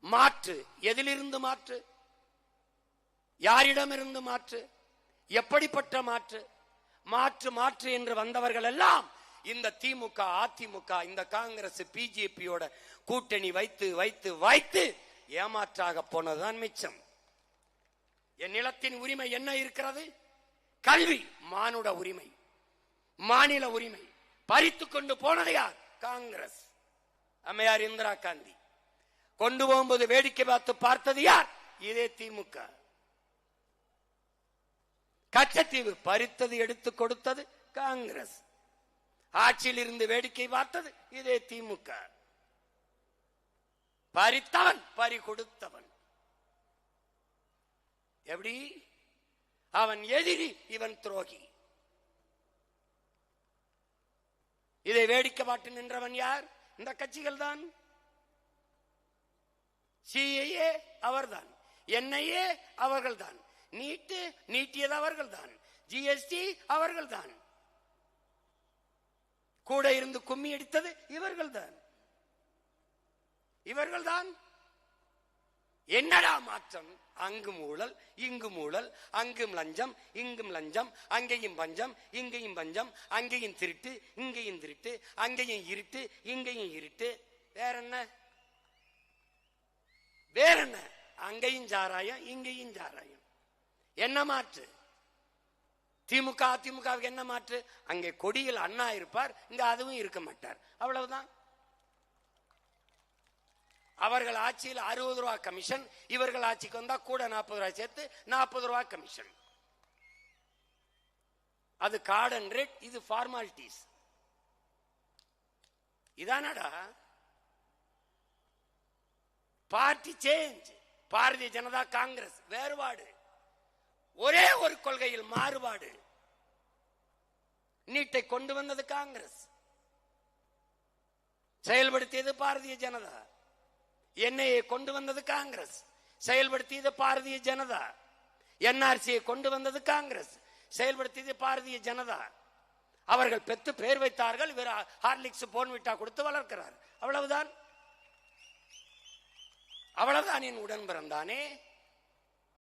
மாற்று. எதிலிருந்து மாற்று? யாரிடமிருந்து மாற்று? எப்படிப்பட்ட மாற்று? மாற்று மாற்று என்று வந்தவர்கள் எல்லாம் இந்த திமுக, அதிமுக, இந்த காங்கிரஸ், பிஜேபியோட கூட்டணி வைத்து வைத்து வைத்து ஏமாற்றாக போனதுதான் மிச்சம். என் நிலத்தின் உரிமை என்ன இருக்கிறது? கல்வி, மானுட உரிமை, மாநில உரிமை பறித்து கொண்டு போனது யார்? காங்கிரஸ், அம்மையார் இந்திரா காந்தி. கொண்டு போகும்போது வேடிக்கை பார்த்து பார்த்தது யார்? இதே திமுக. கச்சத்தீவு பறித்தது, எடுத்து கொடுத்தது காங்கிரஸ். ஆட்சியில் இருந்து வேடிக்கை பார்த்தது இதே திமுக. பறித்தவன் பறி கொடுத்தவன். எப்படி? அவன் எதிரி, இவன் துரோகி. இதை வேடிக்கை பார்த்து நின்றவன் யார்? இந்த கட்சிகள் தான். சிஏஏ அவர்தான், என்ஐஏ அவர்கள்தான், நீட்டியது அவர்கள்தான், ஜிஎஸ்டி அவர்கள்தான், கூட இருந்து கும்மி அடித்தது இவர்கள்தான். என்னடா மாற்றம்? அங்கும் ஊழல், இங்கும் ஊழல், அங்கும் லஞ்சம், இங்கும் லஞ்சம், அங்கேயும் பஞ்சம், இங்கேயும் பஞ்சம், அங்கேயும் திருட்டு, இங்கேயும் திருட்டு, அங்கேயும் இருட்டு, இங்கேயும் இருட்டு. வேற என்ன? வேற என்ன? அங்கேயும் சாராயம், இங்கேயும் சாராயம். என்ன மாற்று? திமுக, அதிமுகவுக்கு என்ன மாற்று? அங்கே கொடியில் அண்ணா இருப்பார், இங்க அதுவும் இருக்க மாட்டார். அவ்வளவுதான். அவர்கள் ஆட்சியில் 60 ரூபாய் கமிஷன், இவர்கள் ஆட்சிக்கு வந்தா கூட 40 ரூபாய் சேர்த்து 40 ரூபாய் கமிஷன். அது கார்டன் ரேட், இது ஃபார்மாலிட்டிஸ். இதானடா பார்ட்டி சேஞ்ச். பாரதிய ஜனதா, காங்கிரஸ் வேறுபாடு, ஒரே ஒரு கொள்கையில் மாறுபாடு. நீட்டை கொண்டு வந்தது காங்கிரஸ், செயல்படுத்தியது பாரதிய ஜனதா. என்ஐஏ கொண்டு வந்தது காங்கிரஸ், செயல்படுத்தியது பாரதிய ஜனதா. என்ஆர்சியை கொண்டு வந்தது காங்கிரஸ், செயல்படுத்தியது பாரதிய ஜனதா. அவர்கள் பெற்று பெயர் வைத்தார்கள், இவர் ஹார்லிக்ஸ் போன்விட்டா கொடுத்து வளர்க்கிறார். அவ்வளவுதான். அவ்வளவுதான் என் உடன் பிறந்தானே.